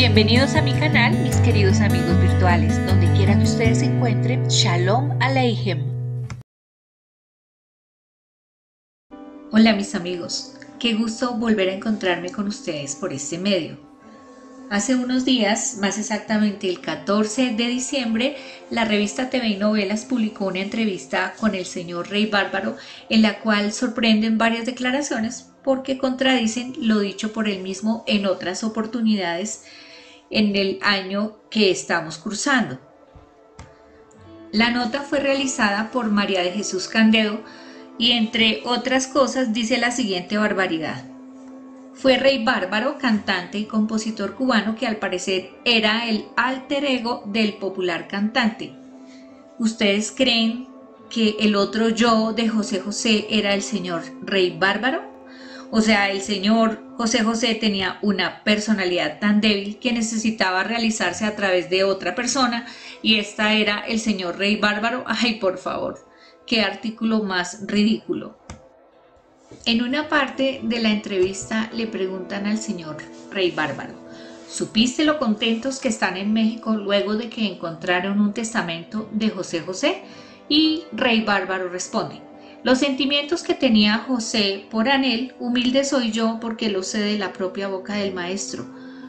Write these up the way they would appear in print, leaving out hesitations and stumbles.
Bienvenidos a mi canal, mis queridos amigos virtuales, donde quiera que ustedes se encuentren. Shalom Aleichem. Hola mis amigos, qué gusto volver a encontrarme con ustedes por este medio. Hace unos días, más exactamente el 14 de diciembre, la revista TV y Novelas publicó una entrevista con el señor Rey Bárbaro, en la cual sorprenden varias declaraciones porque contradicen lo dicho por él mismo en otras oportunidades en el año que estamos cursando. La nota fue realizada por María de Jesús Candedo y entre otras cosas dice la siguiente barbaridad. Fue Rey Bárbaro, cantante y compositor cubano que al parecer era el alter ego del popular cantante. ¿Ustedes creen que el otro yo de José José era el señor Rey Bárbaro? O sea, el señor José José tenía una personalidad tan débil que necesitaba realizarse a través de otra persona y esta era el señor Rey Bárbaro. Ay, por favor, qué artículo más ridículo. En una parte de la entrevista le preguntan al señor Rey Bárbaro, ¿supiste lo contentos que están en México luego de que encontraron un testamento de José José? Y Rey Bárbaro responde, los sentimientos que tenía José por Anel, humilde soy yo porque lo sé de la propia boca del maestro.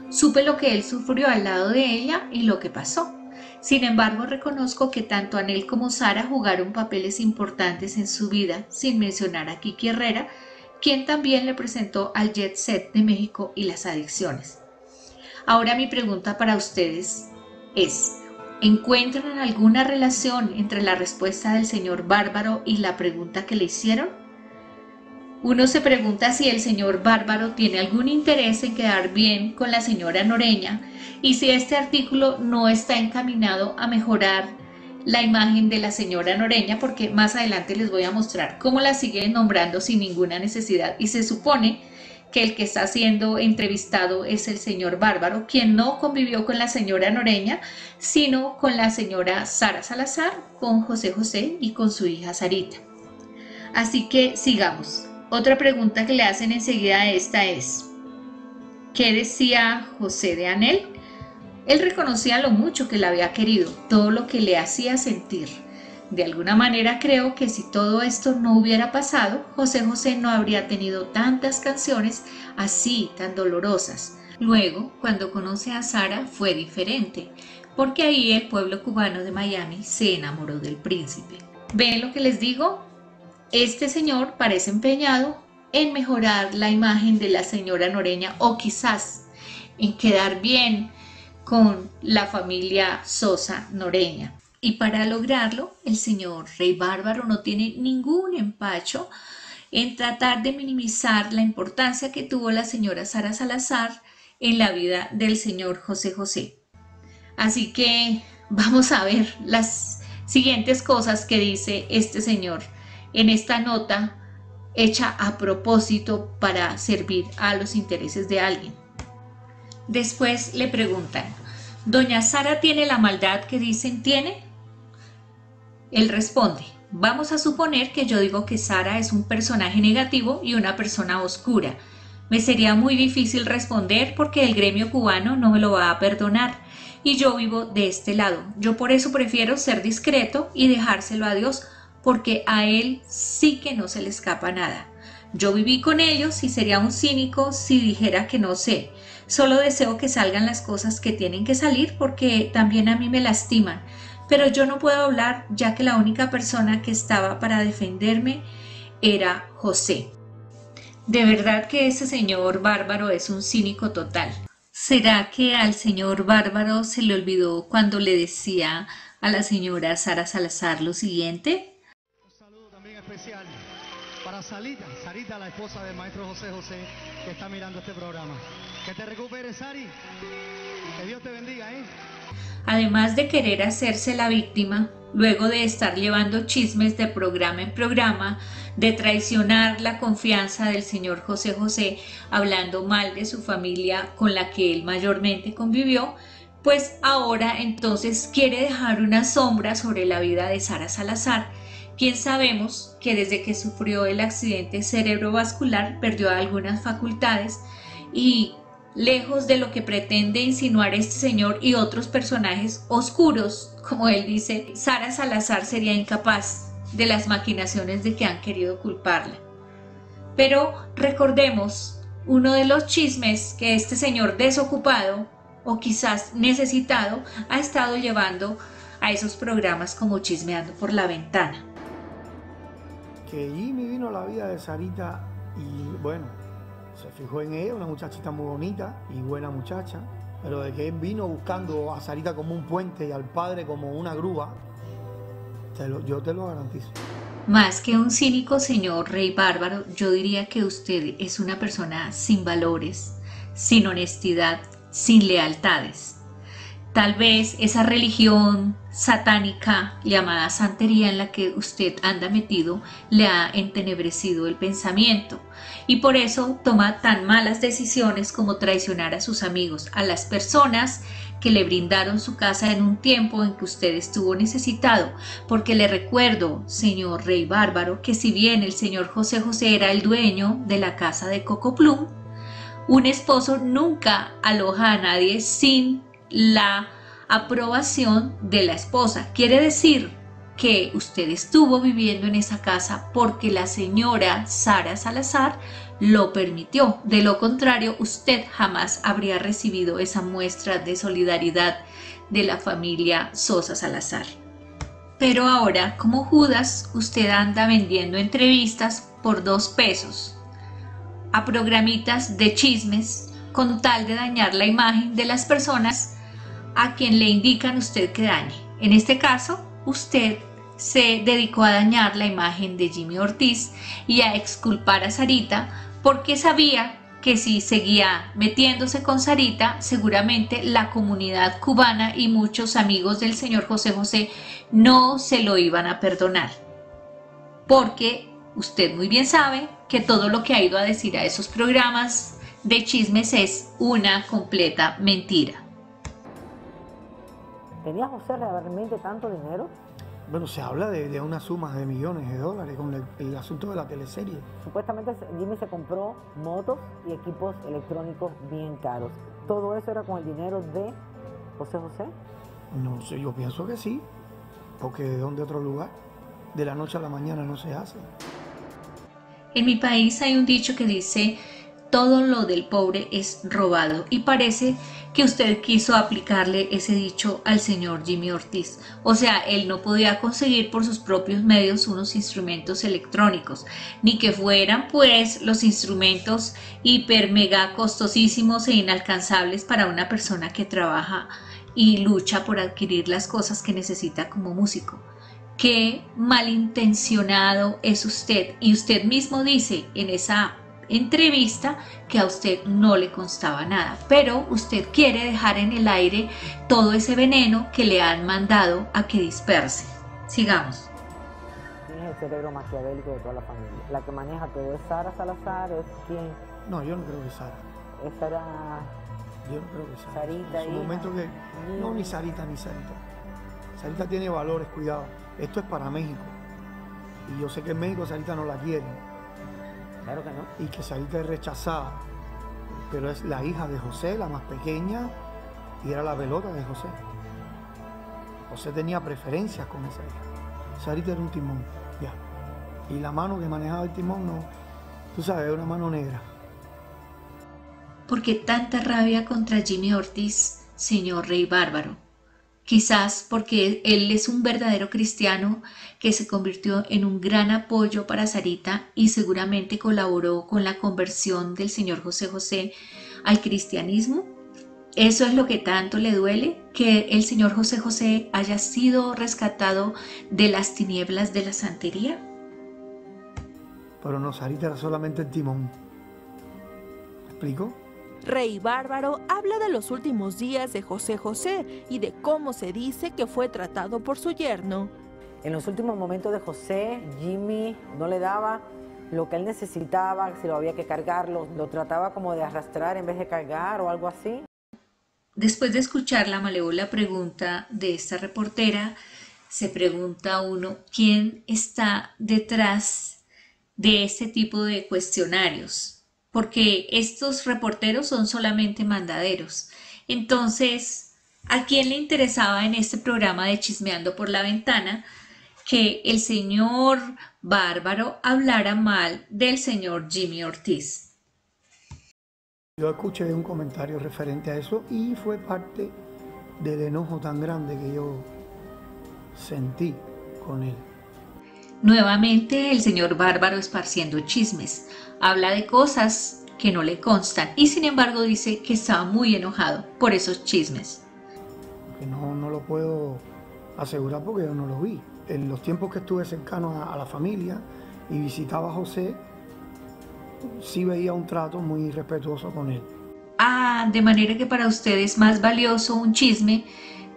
Supe lo que él sufrió al lado de ella y lo que pasó. Sin embargo, reconozco que tanto Anel como Sara jugaron papeles importantes en su vida, sin mencionar a Kiki Herrera, quien también le presentó al Jet Set de México y las adicciones. Ahora mi pregunta para ustedes es, ¿encuentran alguna relación entre la respuesta del señor Bárbaro y la pregunta que le hicieron? Uno se pregunta si el señor Bárbaro tiene algún interés en quedar bien con la señora Noreña y si este artículo no está encaminado a mejorar la imagen de la señora Noreña, porque más adelante les voy a mostrar cómo la siguen nombrando sin ninguna necesidad y se supone que el que está siendo entrevistado es el señor Bárbaro, quien no convivió con la señora Noreña, sino con la señora Sara Salazar, con José José y con su hija Sarita. Así que sigamos. Otra pregunta que le hacen enseguida a esta es, ¿qué decía José de Anel? Él reconocía lo mucho que la había querido, todo lo que le hacía sentir. De alguna manera creo que si todo esto no hubiera pasado, José José no habría tenido tantas canciones así, tan dolorosas. Luego, cuando conoce a Sara, fue diferente, porque ahí el pueblo cubano de Miami se enamoró del príncipe. ¿Ven lo que les digo? Este señor parece empeñado en mejorar la imagen de la señora Noreña o quizás en quedar bien con la familia Sosa Noreña. Y para lograrlo, el señor Rey Bárbaro no tiene ningún empacho en tratar de minimizar la importancia que tuvo la señora Sara Salazar en la vida del señor José José. Así que vamos a ver las siguientes cosas que dice este señor en esta nota hecha a propósito para servir a los intereses de alguien. Después le preguntan, ¿doña Sara tiene la maldad que dicen tiene? Él responde, vamos a suponer que yo digo que Sara es un personaje negativo y una persona oscura. Me sería muy difícil responder porque el gremio cubano no me lo va a perdonar y yo vivo de este lado. Yo por eso prefiero ser discreto y dejárselo a Dios porque a él sí que no se le escapa nada. Yo viví con ellos y sería un cínico si dijera que no sé. Solo deseo que salgan las cosas que tienen que salir porque también a mí me lastiman. Pero yo no puedo hablar ya que la única persona que estaba para defenderme era José. De verdad que ese señor Bárbaro es un cínico total. ¿Será que al señor Bárbaro se le olvidó cuando le decía a la señora Sara Salazar lo siguiente? Un saludo también especial para Sarita, la esposa del maestro José José, que está mirando este programa. Que te recuperes, Sari. Que Dios te bendiga, ¿eh? Además de querer hacerse la víctima, luego de estar llevando chismes de programa en programa, de traicionar la confianza del señor José José, hablando mal de su familia con la que él mayormente convivió, pues ahora entonces quiere dejar una sombra sobre la vida de Sara Salazar, quien sabemos que desde que sufrió el accidente cerebrovascular perdió algunas facultades y lejos de lo que pretende insinuar este señor y otros personajes oscuros, como él dice, Sara Salazar sería incapaz de las maquinaciones de que han querido culparla. Pero recordemos uno de los chismes que este señor desocupado o quizás necesitado ha estado llevando a esos programas como Chismeando por la Ventana. Que Jimmy vino a la vida de Sarita y bueno, se fijó en ella, una muchachita muy bonita y buena muchacha, pero de que él vino buscando a Sarita como un puente y al padre como una grúa, yo te lo garantizo. Más que un cínico señor Rey Bárbaro, yo diría que usted es una persona sin valores, sin honestidad, sin lealtades. Tal vez esa religión satánica llamada santería en la que usted anda metido le ha entenebrecido el pensamiento y por eso toma tan malas decisiones como traicionar a sus amigos, a las personas que le brindaron su casa en un tiempo en que usted estuvo necesitado, porque le recuerdo, señor Rey Bárbaro, que si bien el señor José José era el dueño de la casa de Coco Plum, un esposo nunca aloja a nadie sin la aprobación de la esposa. Quiere decir que usted estuvo viviendo en esa casa porque la señora Sara Salazar lo permitió. De lo contrario, usted jamás habría recibido esa muestra de solidaridad de la familia Sosa Salazar. Pero ahora, como Judas, usted anda vendiendo entrevistas por 2 pesos a programitas de chismes con tal de dañar la imagen de las personas a quien le indican usted que dañe. En este caso, usted se dedicó a dañar la imagen de Jimmy Ortiz y a exculpar a Sarita porque sabía que si seguía metiéndose con Sarita, seguramente la comunidad cubana y muchos amigos del señor José José no se lo iban a perdonar. Porque usted muy bien sabe que todo lo que ha ido a decir a esos programas de chismes es una completa mentira. ¿Tenía José realmente tanto dinero? Bueno, se habla de una suma de millones de dólares con el asunto de la teleserie. Supuestamente Jimmy se compró motos y equipos electrónicos bien caros. ¿Todo eso era con el dinero de José José? No sé, yo pienso que sí, porque ¿de dónde otro lugar? De la noche a la mañana no se hace. En mi país hay un dicho que dice: todo lo del pobre es robado, y parece que usted quiso aplicarle ese dicho al señor Jimmy Ortiz. O sea, él no podía conseguir por sus propios medios unos instrumentos electrónicos, ni que fueran pues los instrumentos hiper mega costosísimos e inalcanzables para una persona que trabaja y lucha por adquirir las cosas que necesita como músico. Qué malintencionado es usted, y usted mismo dice en esa entrevista que a usted no le constaba nada, pero usted quiere dejar en el aire todo ese veneno que le han mandado a que disperse. Sigamos. ¿Quién es el cerebro maquiavélico de toda la familia? La que maneja todo es Sara Salazar, ¿es quién? No, yo no creo que Sara. Esa era... Yo no creo que Sara. Sarita, en su momento que... No, ni Sarita, ni Sarita. Sarita tiene valores, cuidado. Esto es para México. Y yo sé que en México Sarita no la quiere. Claro que no. Y que Sarita es rechazada. Pero es la hija de José, la más pequeña, y era la pelota de José. José tenía preferencias con esa hija. Sarita era un timón, ya. Y la mano que manejaba el timón, no, tú sabes, era una mano negra. ¿Por qué tanta rabia contra Jimmy Ortiz, señor Rey Bárbaro? Quizás porque él es un verdadero cristiano que se convirtió en un gran apoyo para Sarita y seguramente colaboró con la conversión del señor José José al cristianismo. ¿Eso es lo que tanto le duele? ¿Que el señor José José haya sido rescatado de las tinieblas de la santería? Pero no, Sarita era solamente el timón. ¿Me explico? Rey Bárbaro habla de los últimos días de José José y de cómo se dice que fue tratado por su yerno. En los últimos momentos de José, Jimmy no le daba lo que él necesitaba, si lo había que cargar, lo trataba como de arrastrar en vez de cargar o algo así. Después de escuchar la malévola pregunta de esta reportera, se pregunta uno quién está detrás de este tipo de cuestionarios. porque estos reporteros son solamente mandaderos. Entonces, ¿a quién le interesaba en este programa de Chismeando por la Ventana que el señor Bárbaro hablara mal del señor Jimmy Ortiz? Yo escuché un comentario referente a eso y fue parte del enojo tan grande que yo sentí con él. Nuevamente el señor Bárbaro esparciendo chismes, habla de cosas que no le constan y sin embargo dice que estaba muy enojado por esos chismes. Que no lo puedo asegurar porque yo no lo vi. En los tiempos que estuve cercano a la familia y visitaba a José, sí veía un trato muy respetuoso con él. De manera que para usted es más valioso un chisme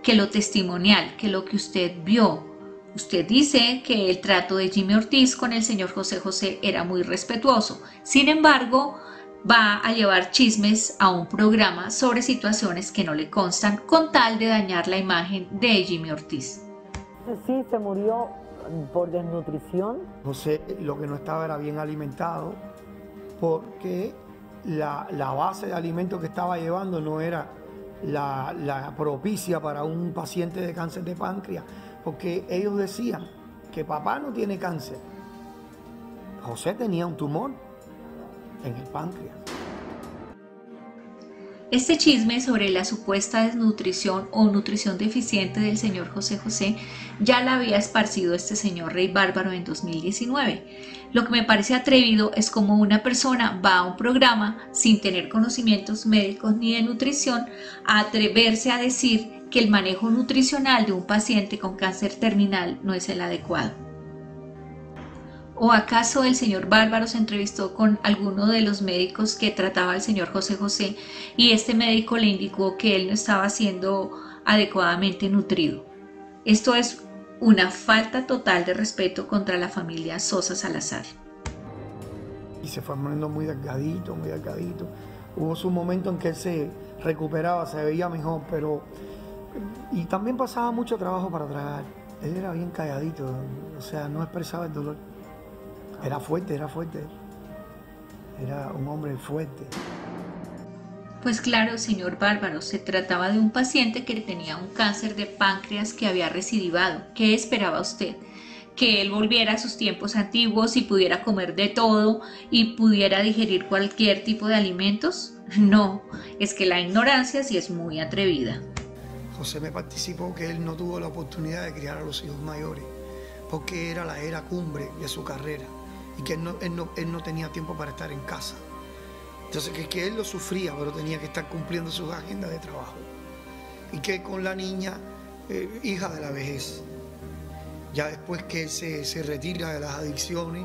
que lo testimonial, que lo que usted vio. Usted dice que el trato de Jimmy Ortiz con el señor José José era muy respetuoso. Sin embargo, va a llevar chismes a un programa sobre situaciones que no le constan con tal de dañar la imagen de Jimmy Ortiz. Sí, se murió por desnutrición. José lo que no estaba era bien alimentado porque la base de alimentos que estaba llevando no era la propicia para un paciente de cáncer de páncreas, porque ellos decían que papá no tiene cáncer. José tenía un tumor en el páncreas. Este chisme sobre la supuesta desnutrición o nutrición deficiente del señor José José ya la había esparcido este señor Rey Bárbaro en 2019. Lo que me parece atrevido es como una persona va a un programa sin tener conocimientos médicos ni de nutrición a atreverse a decir que el manejo nutricional de un paciente con cáncer terminal no es el adecuado. ¿O acaso el señor Bárbaro se entrevistó con alguno de los médicos que trataba al señor José José y este médico le indicó que él no estaba siendo adecuadamente nutrido? Esto es una falta total de respeto contra la familia Sosa Salazar. Y se fue poniendo muy delgadito, muy delgadito. Hubo su momento en que él se recuperaba, se veía mejor, pero... Y también pasaba mucho trabajo para tragar. Él era bien calladito, o sea, no expresaba el dolor. Era fuerte, era fuerte. Era un hombre fuerte. Pues claro, señor Bárbaro, se trataba de un paciente que tenía un cáncer de páncreas que había recidivado. ¿Qué esperaba usted? ¿Que él volviera a sus tiempos antiguos y pudiera comer de todo y pudiera digerir cualquier tipo de alimentos? No, es que la ignorancia sí es muy atrevida. José me participó que él no tuvo la oportunidad de criar a los hijos mayores porque era la era cumbre de su carrera y que él no tenía tiempo para estar en casa. Entonces que él lo sufría, pero tenía que estar cumpliendo sus agendas de trabajo. Y que con la niña, hija de la vejez, ya después que se retira de las adicciones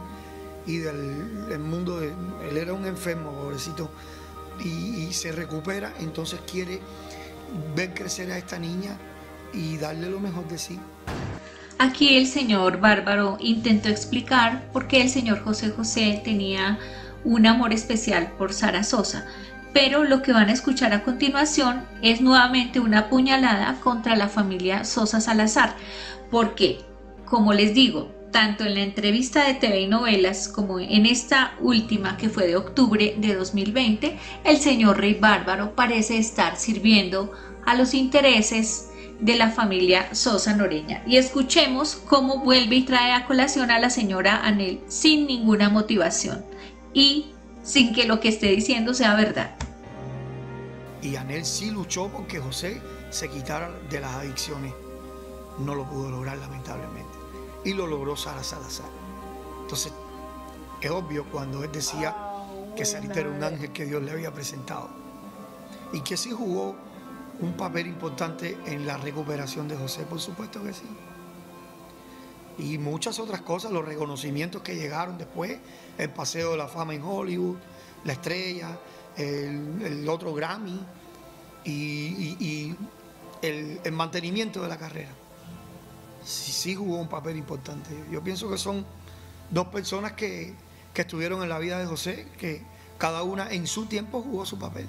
y del mundo, él era un enfermo, pobrecito, y se recupera, entonces quiere ver crecer a esta niña y darle lo mejor de sí. Aquí el señor Bárbaro intentó explicar por qué el señor José José tenía un amor especial por Sara Sosa, pero lo que van a escuchar a continuación es nuevamente una puñalada contra la familia Sosa Salazar, porque, como les digo, tanto en la entrevista de TV y Novelas como en esta última que fue de octubre de 2020, el señor Rey Bárbaro parece estar sirviendo a los intereses de la familia Sosa Noreña. Y escuchemos cómo vuelve y trae a colación a la señora Anel sin ninguna motivación y sin que lo que esté diciendo sea verdad. Y Anel sí luchó porque José se quitara de las adicciones. No lo pudo lograr, lamentablemente. Y lo logró Sara Salazar. Entonces, es obvio cuando él decía que Sarita era un ángel que Dios le había presentado. Y que sí jugó un papel importante en la recuperación de José, por supuesto que sí. Y muchas otras cosas, los reconocimientos que llegaron después, el Paseo de la Fama en Hollywood, la estrella, el otro Grammy y el mantenimiento de la carrera. Sí jugó un papel importante. Yo pienso que son dos personas que estuvieron en la vida de José, que cada una en su tiempo jugó su papel.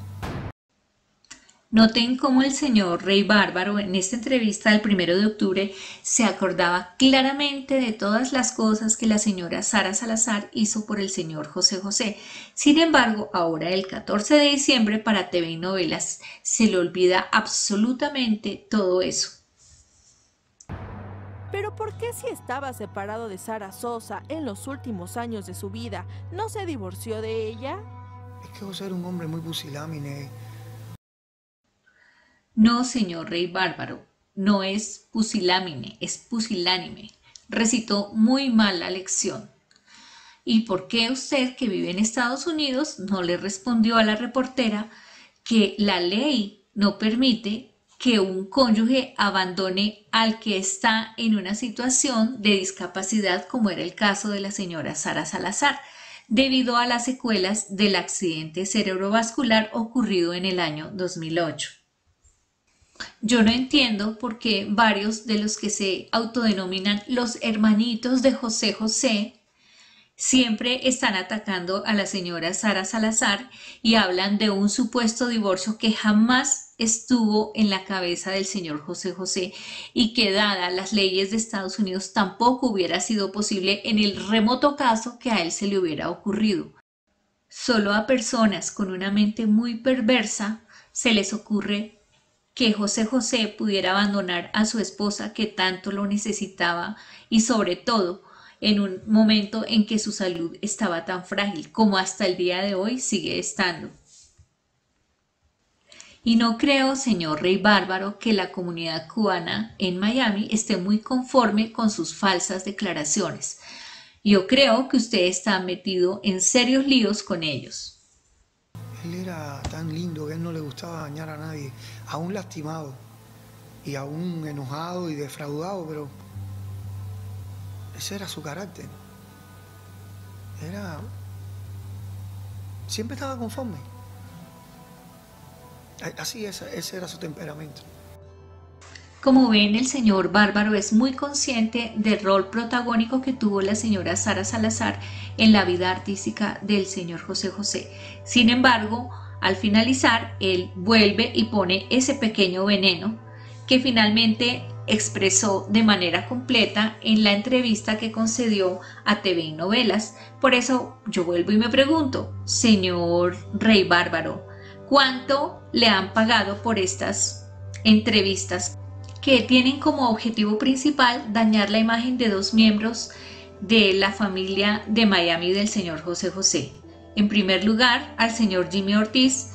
Noten cómo el señor Rey Bárbaro en esta entrevista del 1 de octubre se acordaba claramente de todas las cosas que la señora Sara Salazar hizo por el señor José José. Sin embargo, ahora el 14 de diciembre para TV y Novelas se le olvida absolutamente todo eso. Pero ¿por qué si estaba separado de Sara Sosa en los últimos años de su vida, no se divorció de ella? Es que José era un hombre muy pusilánime. No, señor Rey Bárbaro, no es pusilánime, es pusilánime. Recitó muy mal la lección. ¿Y por qué usted, que vive en Estados Unidos, no le respondió a la reportera que la ley no permite que un cónyuge abandone al que está en una situación de discapacidad, como era el caso de la señora Sara Salazar, debido a las secuelas del accidente cerebrovascular ocurrido en el año 2008? Yo no entiendo por qué varios de los que se autodenominan los hermanitos de José José siempre están atacando a la señora Sara Salazar y hablan de un supuesto divorcio que jamás estuvo en la cabeza del señor José José y que, dadas las leyes de Estados Unidos, tampoco hubiera sido posible en el remoto caso que a él se le hubiera ocurrido. Solo a personas con una mente muy perversa se les ocurre que José José pudiera abandonar a su esposa, que tanto lo necesitaba, y sobre todo en un momento en que su salud estaba tan frágil como hasta el día de hoy sigue estando. Y no creo, señor Rey Bárbaro, que la comunidad cubana en Miami esté muy conforme con sus falsas declaraciones. Yo creo que usted está metido en serios líos con ellos. Él era tan lindo que a él no le gustaba dañar a nadie, aún lastimado y aún enojado y defraudado, pero ese era su carácter. Siempre estaba conforme. Así, ese era su temperamento. Como ven, el señor Bárbaro es muy consciente del rol protagónico que tuvo la señora Sara Salazar en la vida artística del señor José José. Sin embargo, al finalizar, él vuelve y pone ese pequeño veneno que finalmente expresó de manera completa en la entrevista que concedió a TV y Novelas. Por eso yo vuelvo y me pregunto, señor Rey Bárbaro, ¿cuánto le han pagado por estas entrevistas que tienen como objetivo principal dañar la imagen de dos miembros de la familia de Miami del señor José José? En primer lugar, al señor Jimmy Ortiz,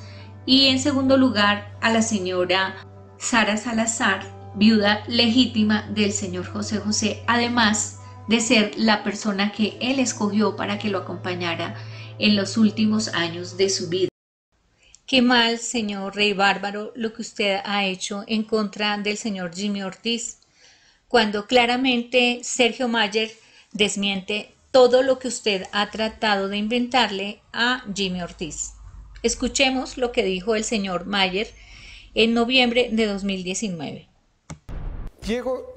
y en segundo lugar a la señora Sara Salazar, viuda legítima del señor José José, además de ser la persona que él escogió para que lo acompañara en los últimos años de su vida. Qué mal, señor Rey Bárbaro, lo que usted ha hecho en contra del señor Jimmy Ortiz, cuando claramente Sergio Mayer desmiente todo lo que usted ha tratado de inventarle a Jimmy Ortiz. Escuchemos lo que dijo el señor Mayer en noviembre de 2019. Llego,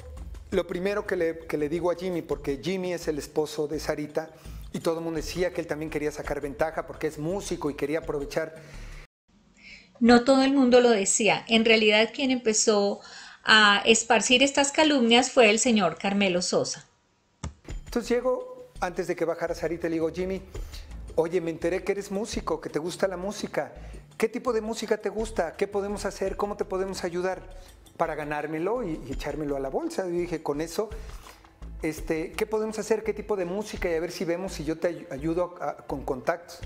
lo primero que le digo a Jimmy, porque Jimmy es el esposo de Sarita, y todo el mundo decía que él también quería sacar ventaja porque es músico y quería aprovechar. No todo el mundo lo decía. En realidad, quien empezó a esparcir estas calumnias fue el señor Carmelo Sosa. Entonces llego, antes de que bajara Sarita, le digo, Jimmy, oye, me enteré que eres músico, que te gusta la música. ¿Qué tipo de música te gusta? ¿Qué podemos hacer? ¿Cómo te podemos ayudar para ganármelo y echármelo a la bolsa? Y dije, con eso, ¿qué podemos hacer? ¿Qué tipo de música? Y a ver si vemos si yo te ayudo con contactos.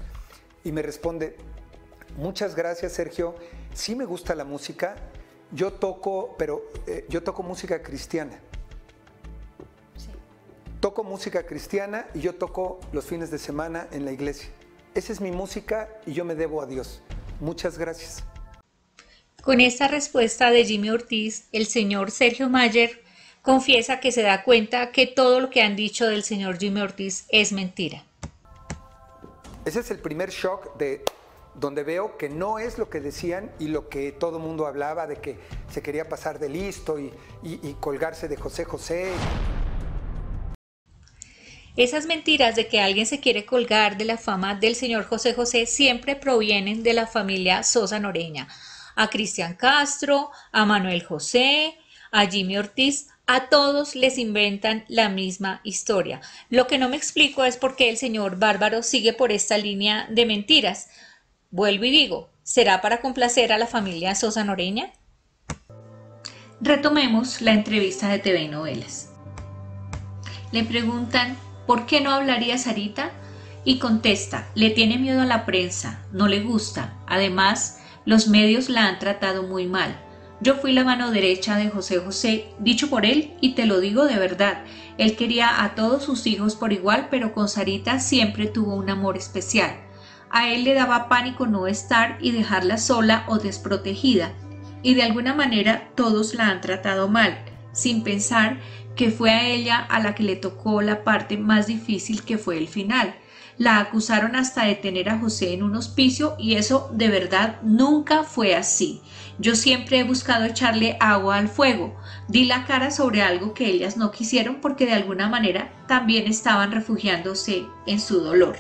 Y me responde, muchas gracias, Sergio. Sí me gusta la música. Yo toco, pero yo toco música cristiana. Sí. Toco música cristiana y yo toco los fines de semana en la iglesia. Esa es mi música y yo me debo a Dios. Muchas gracias. Con esta respuesta de Jimmy Ortiz, el señor Sergio Mayer confiesa que se da cuenta que todo lo que han dicho del señor Jimmy Ortiz es mentira. Ese es el primer shock donde veo que no es lo que decían y lo que todo el mundo hablaba de que se quería pasar de listo y colgarse de José José. Esas mentiras de que alguien se quiere colgar de la fama del señor José José siempre provienen de la familia Sosa Noreña. a Cristian Castro, a Manuel José, a Jimmy Ortiz. A todos les inventan la misma historia. Lo que no me explico es por qué el señor Bárbaro sigue por esta línea de mentiras. Vuelvo y digo, ¿será para complacer a la familia Sosa Noreña? Retomemos la entrevista de TV Novelas. Le preguntan, ¿por qué no hablaría Sarita? Y contesta, le tiene miedo a la prensa, no le gusta. Además, los medios la han tratado muy mal. Yo fui la mano derecha de José José, dicho por él, y te lo digo de verdad. Él quería a todos sus hijos por igual, pero con Sarita siempre tuvo un amor especial. A él le daba pánico no estar y dejarla sola o desprotegida. Y de alguna manera todos la han tratado mal, sin pensar que fue a ella a la que le tocó la parte más difícil, que fue el final. La acusaron hasta de tener a José en un hospicio y eso de verdad nunca fue así. Yo siempre he buscado echarle agua al fuego. Di la cara sobre algo que ellas no quisieron porque de alguna manera también estaban refugiándose en su dolor.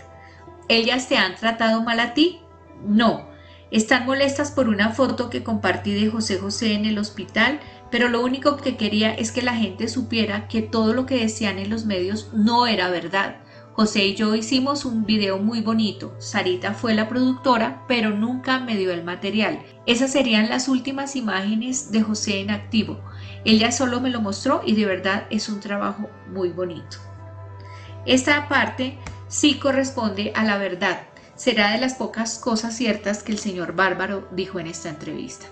¿Ellas te han tratado mal a ti? No. Están molestas por una foto que compartí de José José en el hospital, pero lo único que quería es que la gente supiera que todo lo que decían en los medios no era verdad. José y yo hicimos un video muy bonito. Sarita fue la productora, pero nunca me dio el material. Esas serían las últimas imágenes de José en activo. Ella solo me lo mostró y de verdad es un trabajo muy bonito. Esta parte sí corresponde a la verdad. Será de las pocas cosas ciertas que el señor Bárbaro dijo en esta entrevista.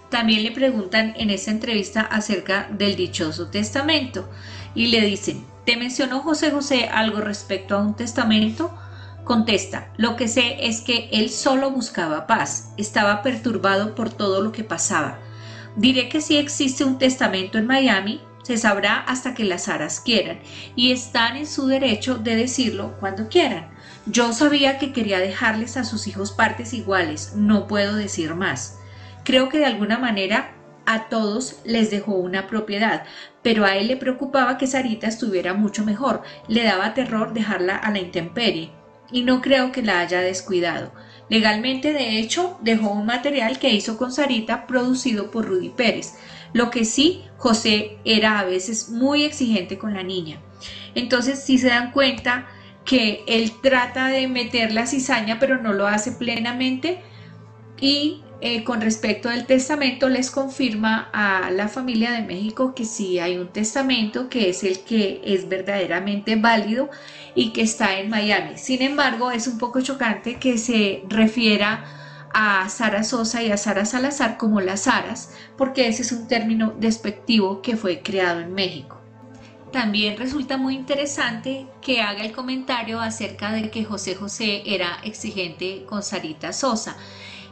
También le preguntan en esta entrevista acerca del dichoso testamento y le dicen, ¿te mencionó José José algo respecto a un testamento? Contesta, lo que sé es que él solo buscaba paz, estaba perturbado por todo lo que pasaba. Diré que sí existe un testamento en Miami, se sabrá hasta que las Saras quieran y están en su derecho de decirlo cuando quieran. Yo sabía que quería dejarles a sus hijos partes iguales, no puedo decir más. Creo que de alguna manera a todos les dejó una propiedad, pero a él le preocupaba que Sarita estuviera mucho mejor, le daba terror dejarla a la intemperie y no creo que la haya descuidado. Legalmente, de hecho, dejó un material que hizo con Sarita producido por Rudy Pérez. Lo que sí, José era a veces muy exigente con la niña. Entonces, si se dan cuenta que él trata de meter la cizaña, pero no lo hace plenamente. Y con respecto al testamento, les confirma a la familia de México que sí hay un testamento, que es el que es verdaderamente válido y que está en Miami. Sin embargo, es un poco chocante que se refiera a Sara Sosa y a Sara Salazar como las Saras, porque ese es un término despectivo que fue creado en México. También resulta muy interesante que haga el comentario acerca de que José José era exigente con Sarita Sosa.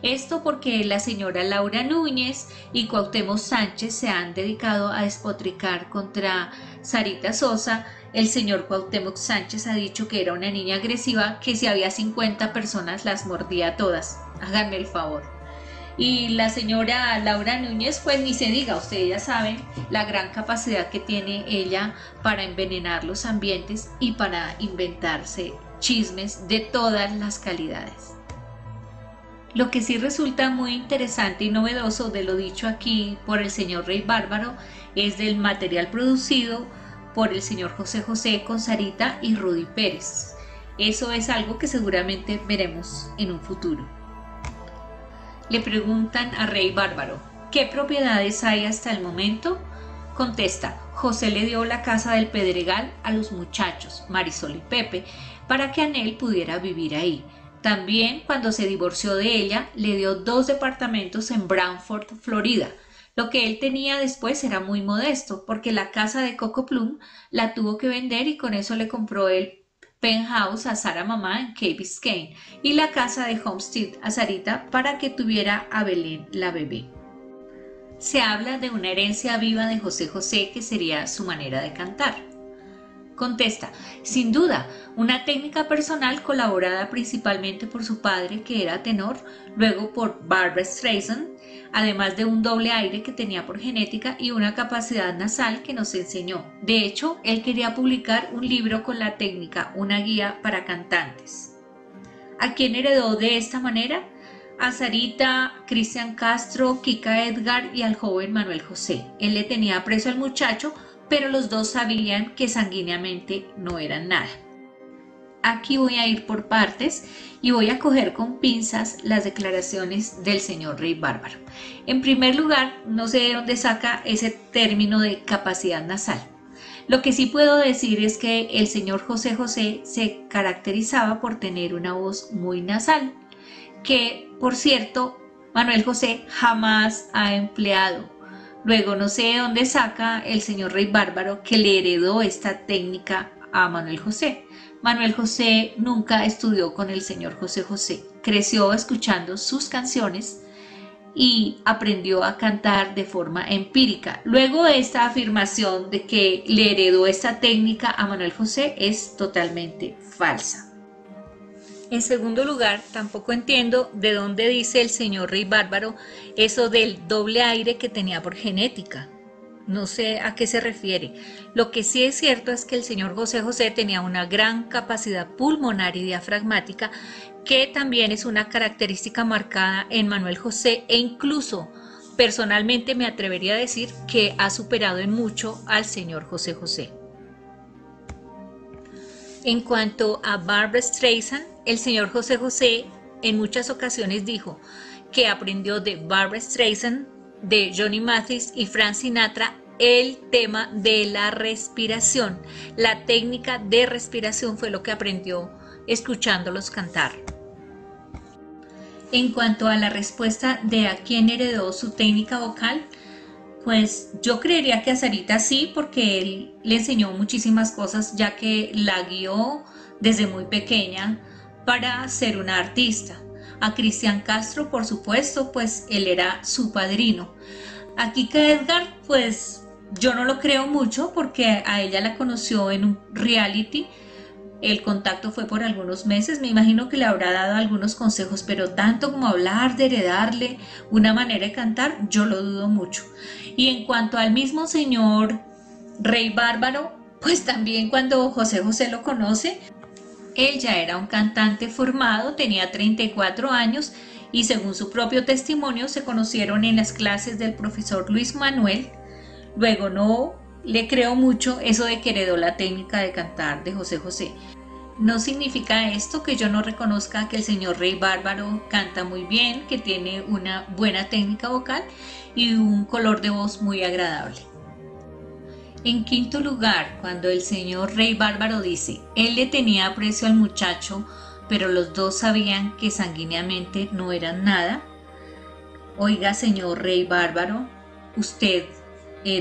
Esto porque la señora Laura Núñez y Cuauhtémoc Sánchez se han dedicado a despotricar contra Sarita Sosa. El señor Cuauhtémoc Sánchez ha dicho que era una niña agresiva, que si había 50 personas las mordía todas. Háganme el favor. Y la señora Laura Núñez, pues ni se diga, ustedes ya saben la gran capacidad que tiene ella para envenenar los ambientes y para inventarse chismes de todas las calidades. Lo que sí resulta muy interesante y novedoso de lo dicho aquí por el señor Rey Bárbaro es del material producido por el señor José José con Sarita y Rudy Pérez. Eso es algo que seguramente veremos en un futuro. Le preguntan a Rey Bárbaro, ¿qué propiedades hay hasta el momento? Contesta, José le dio la casa del Pedregal a los muchachos, Marisol y Pepe, para que Anel pudiera vivir ahí. También, cuando se divorció de ella, le dio 2 departamentos en Brownsford, Florida. Lo que él tenía después era muy modesto, porque la casa de Coco Plum la tuvo que vender y con eso le compró el penthouse a Sara Mamá en Key Biscayne y la casa de Homestead a Sarita para que tuviera a Belén la bebé. Se habla de una herencia viva de José José que sería su manera de cantar. Contesta, sin duda, una técnica personal colaborada principalmente por su padre, que era tenor, luego por Barbra Streisand, además de un doble aire que tenía por genética y una capacidad nasal que nos enseñó. De hecho, él quería publicar un libro con la técnica, una guía para cantantes. ¿A quién heredó de esta manera? a Sarita, Cristian Castro, Kika Edgar y al joven Manuel José. Él le tenía aprecio al muchacho, pero los dos sabían que sanguíneamente no eran nada. Aquí voy a ir por partes y voy a coger con pinzas las declaraciones del señor Rey Bárbaro. En primer lugar, no sé de dónde saca ese término de capacidad nasal. Lo que sí puedo decir es que el señor José José se caracterizaba por tener una voz muy nasal, que, por cierto, Manuel José jamás ha empleado. Luego no sé de dónde saca el señor Rey Bárbaro que le heredó esta técnica a Manuel José. Manuel José nunca estudió con el señor José José, creció escuchando sus canciones y aprendió a cantar de forma empírica. Luego esta afirmación de que le heredó esta técnica a Manuel José es totalmente falsa. En segundo lugar, tampoco entiendo de dónde dice el señor Rey Bárbaro eso del doble aire que tenía por genética. No sé a qué se refiere. Lo que sí es cierto es que el señor José José tenía una gran capacidad pulmonar y diafragmática, que también es una característica marcada en Manuel José, e incluso personalmente me atrevería a decir que ha superado en mucho al señor José José. En cuanto a Barbra Streisand, el señor José José en muchas ocasiones dijo que aprendió de Barbra Streisand, de Johnny Mathis y Frank Sinatra el tema de la respiración. La técnica de respiración fue lo que aprendió escuchándolos cantar. En cuanto a la respuesta de a quién heredó su técnica vocal, pues yo creería que a Sarita sí, porque él le enseñó muchísimas cosas, ya que la guió desde muy pequeña para ser una artista. A Cristian Castro, por supuesto, pues él era su padrino. A Kika Edgar, pues yo no lo creo mucho porque a ella la conoció en un reality. El contacto fue por algunos meses, me imagino que le habrá dado algunos consejos, pero tanto como hablar de heredarle una manera de cantar, yo lo dudo mucho. Y en cuanto al mismo señor Rey Bárbaro, pues también cuando José José lo conoce, él ya era un cantante formado, tenía 34 años y según su propio testimonio se conocieron en las clases del profesor Luis Manuel. Luego no le creo mucho eso de que heredó la técnica de cantar de José José. No significa esto que yo no reconozca que el señor Rey Bárbaro canta muy bien, que tiene una buena técnica vocal y un color de voz muy agradable. En quinto lugar, cuando el señor Rey Bárbaro dice, él le tenía aprecio al muchacho, pero los dos sabían que sanguíneamente no eran nada. Oiga, señor Rey Bárbaro, ¿usted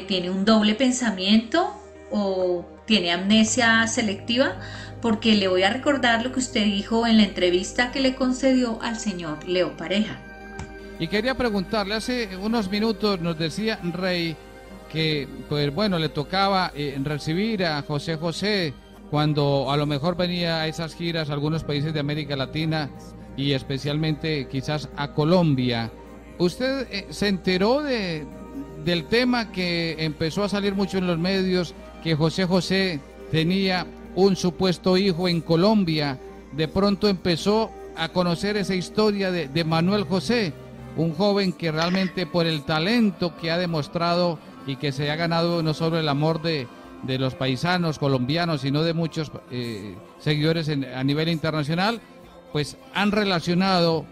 tiene un doble pensamiento o tiene amnesia selectiva? Porque le voy a recordar lo que usted dijo en la entrevista que le concedió al señor Leo Pareja. Y quería preguntarle, hace unos minutos nos decía Rey que pues bueno, le tocaba recibir a José José cuando a lo mejor venía a esas giras a algunos países de América Latina y especialmente quizás a Colombia. ¿Usted se enteró del tema que empezó a salir mucho en los medios, que José José tenía un supuesto hijo en Colombia? De pronto empezó a conocer esa historia de Manuel José, un joven que realmente por el talento que ha demostrado y que se ha ganado no solo el amor de los paisanos colombianos, sino de muchos seguidores a nivel internacional, pues han relacionado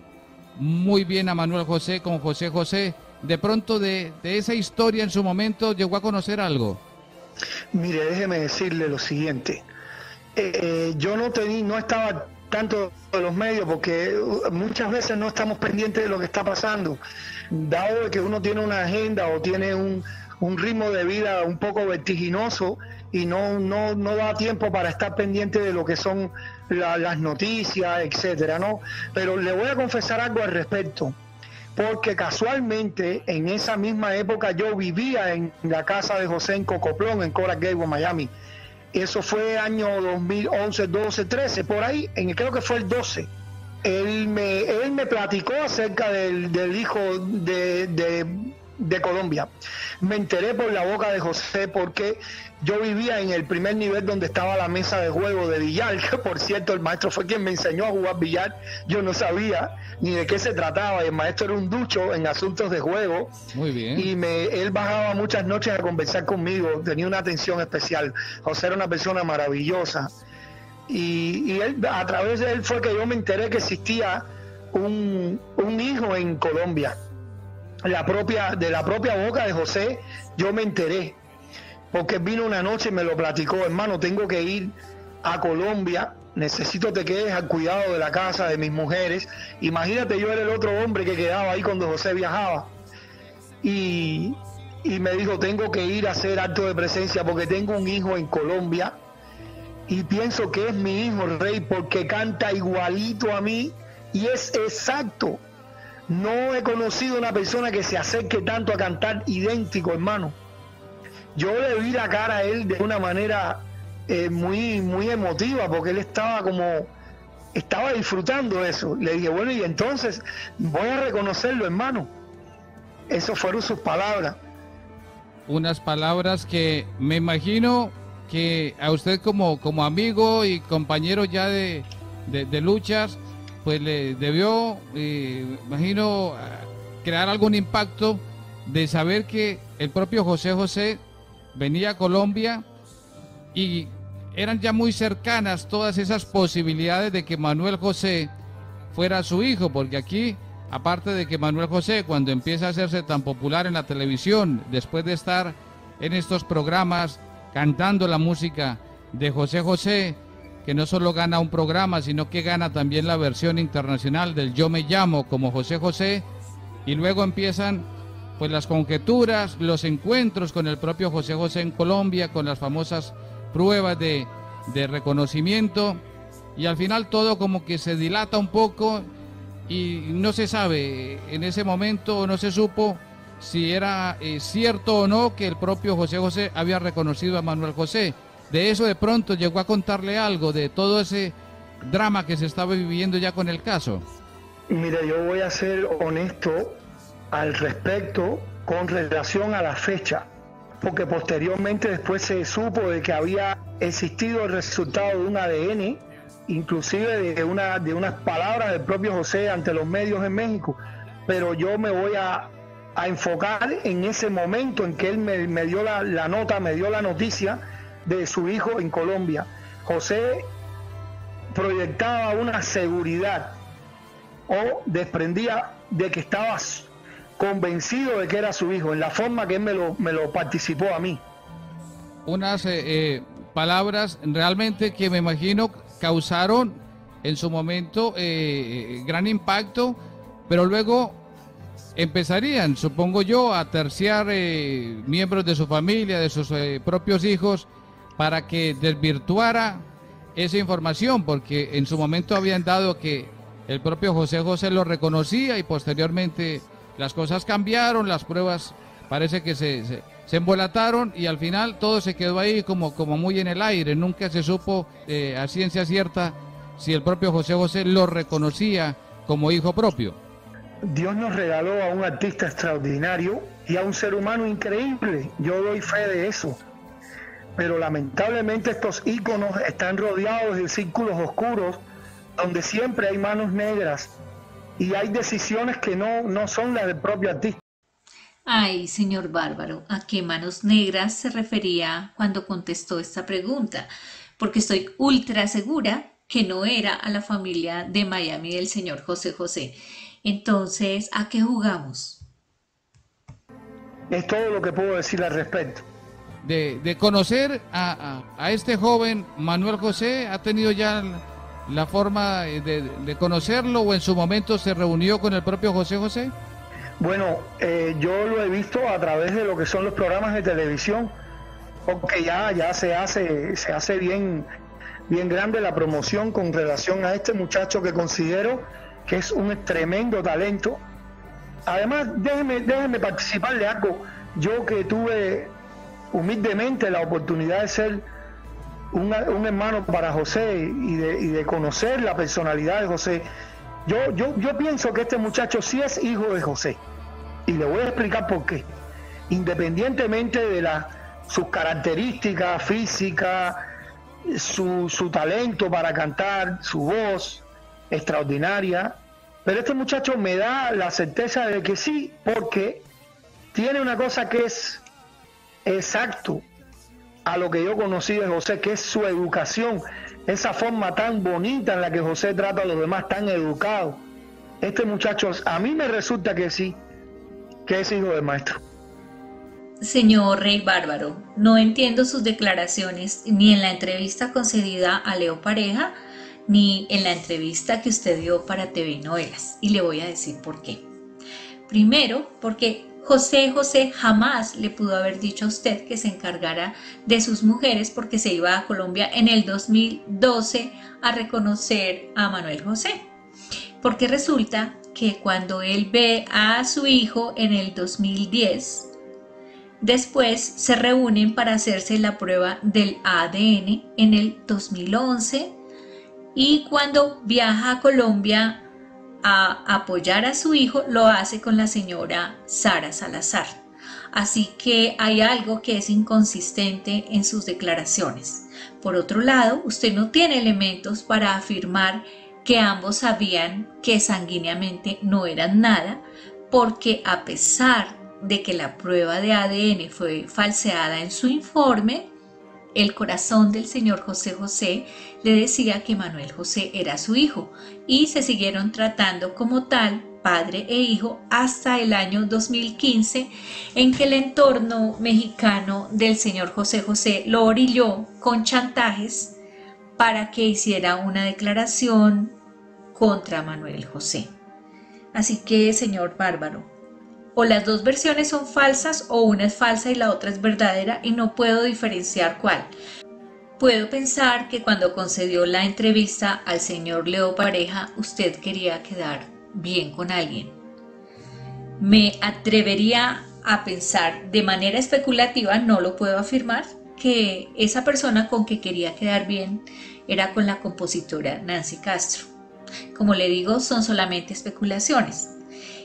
muy bien a Manuel José con José José. De pronto de esa historia en su momento llegó a conocer algo. Mire, déjeme decirle lo siguiente. Yo no estaba tanto de los medios porque muchas veces no estamos pendientes de lo que está pasando, dado que uno tiene una agenda o tiene un ritmo de vida un poco vertiginoso y no da tiempo para estar pendiente de lo que son las noticias, etcétera, ¿no? Pero le voy a confesar algo al respecto, porque casualmente en esa misma época yo vivía en la casa de José en Cocoplón, en Coral Gables, Miami. Eso fue año 2011, 12, 13, por ahí, creo que fue el 12. Él me platicó acerca del hijo de de Colombia. Me enteré por la boca de José porque yo vivía en el primer nivel donde estaba la mesa de juego de billar, que por cierto el maestro fue quien me enseñó a jugar billar. Yo no sabía ni de qué se trataba, y el maestro era un ducho en asuntos de juego. Muy bien. Y él bajaba muchas noches a conversar conmigo, tenía una atención especial. José era una persona maravillosa. Y él, a través de él fue que yo me enteré que existía un hijo en Colombia. De la propia boca de José yo me enteré, porque vino una noche y me lo platicó: hermano, tengo que ir a Colombia, necesito que te quedes al cuidado de la casa de mis mujeres. Imagínate, yo era el otro hombre que quedaba ahí cuando José viajaba, y me dijo: tengo que ir a hacer acto de presencia porque tengo un hijo en Colombia y pienso que es mi hijo, Rey, porque canta igualito a mí y es exacto. No he conocido una persona que se acerque tanto a cantar idéntico, hermano. Yo le vi la cara a él de una manera muy, muy emotiva, porque él estaba disfrutando eso. Le dije: bueno, y entonces voy a reconocerlo, hermano. Esas fueron sus palabras. Unas palabras que me imagino que a usted como amigo y compañero ya de luchas, pues le debió, imagino, crear algún impacto de saber que el propio José José venía a Colombia y eran ya muy cercanas todas esas posibilidades de que Manuel José fuera su hijo, porque aquí, aparte de que Manuel José, cuando empieza a hacerse tan popular en la televisión, después de estar en estos programas cantando la música de José José, que no solo gana un programa, sino que gana también la versión internacional del Yo Me Llamo como José José, y luego empiezan pues las conjeturas, los encuentros con el propio José José en Colombia, con las famosas pruebas de reconocimiento, y al final todo como que se dilata un poco y no se sabe en ese momento, no se supo si era cierto o no que el propio José José había reconocido a Manuel José. De eso de pronto llegó a contarle algo de todo ese drama que se estaba viviendo ya con el caso. Mire, yo voy a ser honesto al respecto con relación a la fecha, porque posteriormente después se supo de que había existido el resultado de un ADN, inclusive de unas palabras del propio José ante los medios en México, pero yo me voy a enfocar en ese momento en que él me dio la nota, me dio la noticia de su hijo en Colombia. José proyectaba una seguridad o desprendía de que estaba convencido de que era su hijo, en la forma que él me lo participó a mí. Unas palabras realmente que me imagino causaron en su momento gran impacto, pero luego empezarían, supongo yo, a terciar miembros de su familia, de sus propios hijos, para que desvirtuara esa información, porque en su momento habían dado que el propio José José lo reconocía y posteriormente las cosas cambiaron, las pruebas parece que se embolataron y al final todo se quedó ahí como muy en el aire. Nunca se supo a ciencia cierta si el propio José José lo reconocía como hijo propio. Dios nos regaló a un artista extraordinario y a un ser humano increíble, yo doy fe de eso. Pero lamentablemente estos íconos están rodeados de círculos oscuros donde siempre hay manos negras y hay decisiones que no son las del propio artista. Ay, señor Bárbaro, ¿a qué manos negras se refería cuando contestó esta pregunta? Porque estoy ultra segura que no era a la familia de Miami del señor José José. Entonces, ¿a qué jugamos? Es todo lo que puedo decir al respecto. De conocer a este joven Manuel José, ¿ha tenido ya la forma de conocerlo o en su momento se reunió con el propio José José? Bueno, yo lo he visto a través de lo que son los programas de televisión, porque ya se hace bien grande la promoción con relación a este muchacho que considero que es un tremendo talento. Además, déjeme participar de algo. Yo que tuve humildemente la oportunidad de ser un hermano para José y de conocer la personalidad de José, yo pienso que este muchacho sí es hijo de José. Y le voy a explicar por qué. Independientemente de sus características físicas, su talento para cantar, su voz extraordinaria, pero este muchacho me da la certeza de que sí, porque tiene una cosa que es exacto a lo que yo conocí de José, que es su educación, esa forma tan bonita en la que José trata a los demás, tan educado. Este muchacho, a mí me resulta que sí, que es hijo del maestro. Señor Rey Bárbaro, no entiendo sus declaraciones ni en la entrevista concedida a Leo Pareja, ni en la entrevista que usted dio para TV Novelas, y le voy a decir por qué. Primero, porque José jamás le pudo haber dicho a usted que se encargara de sus mujeres, porque se iba a Colombia en el 2012 a reconocer a Manuel José. Porque resulta que cuando él ve a su hijo en el 2010, después se reúnen para hacerse la prueba del ADN en el 2011, y cuando viaja a Colombia a apoyar a su hijo, lo hace con la señora Sara Salazar. Así que hay algo que es inconsistente en sus declaraciones. Por otro lado, usted no tiene elementos para afirmar que ambos sabían que sanguíneamente no eran nada, porque a pesar de que la prueba de ADN fue falseada en su informe, el corazón del señor José le decía que Manuel José era su hijo, y se siguieron tratando como tal, padre e hijo, hasta el año 2015, en que el entorno mexicano del señor José lo orilló con chantajes para que hiciera una declaración contra Manuel José. Así que, señor Bárbaro, o las dos versiones son falsas, o una es falsa y la otra es verdadera, y no puedo diferenciar cuál. Puedo pensar que cuando concedió la entrevista al señor Leo Pareja, usted quería quedar bien con alguien. Me atrevería a pensar de manera especulativa, no lo puedo afirmar, que esa persona con que quería quedar bien era con la compositora Nancy Castro. Como le digo, son solamente especulaciones.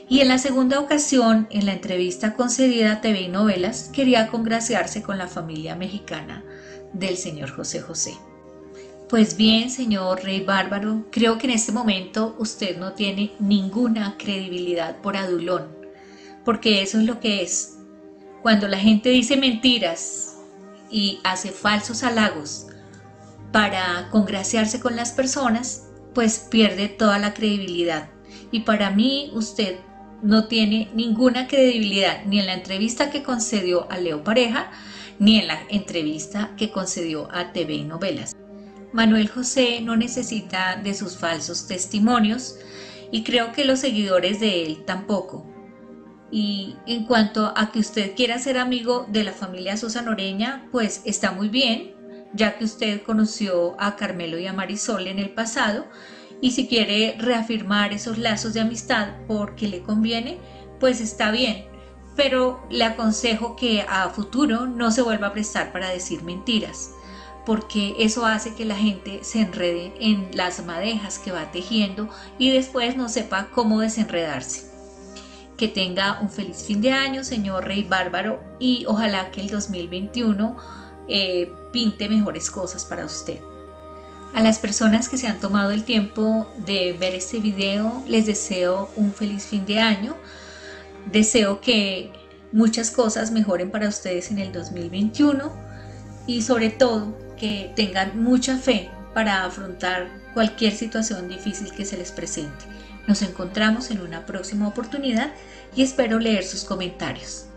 Y en la segunda ocasión, en la entrevista concedida a TV Novelas, quería congraciarse con la familia mexicana del señor José. Pues bien, señor Rey Bárbaro, creo que en este momento usted no tiene ninguna credibilidad por adulón, porque eso es lo que es. Cuando la gente dice mentiras y hace falsos halagos para congraciarse con las personas, pues pierde toda la credibilidad. Y para mí usted no tiene ninguna credibilidad ni en la entrevista que concedió a Leo Pareja, ni en la entrevista que concedió a TV Novelas. Manuel José no necesita de sus falsos testimonios, y creo que los seguidores de él tampoco. Y en cuanto a que usted quiera ser amigo de la familia Sosa Noreña, pues está muy bien, ya que usted conoció a Carmelo y a Marisol en el pasado, y si quiere reafirmar esos lazos de amistad porque le conviene, pues está bien, pero le aconsejo que a futuro no se vuelva a prestar para decir mentiras, porque eso hace que la gente se enrede en las madejas que va tejiendo y después no sepa cómo desenredarse. Que tenga un feliz fin de año, señor Rey Bárbaro, y ojalá que el 2021 pinte mejores cosas para usted. A las personas que se han tomado el tiempo de ver este video, les deseo un feliz fin de año. Deseo que muchas cosas mejoren para ustedes en el 2021 y sobre todo que tengan mucha fe para afrontar cualquier situación difícil que se les presente. Nos encontramos en una próxima oportunidad y espero leer sus comentarios.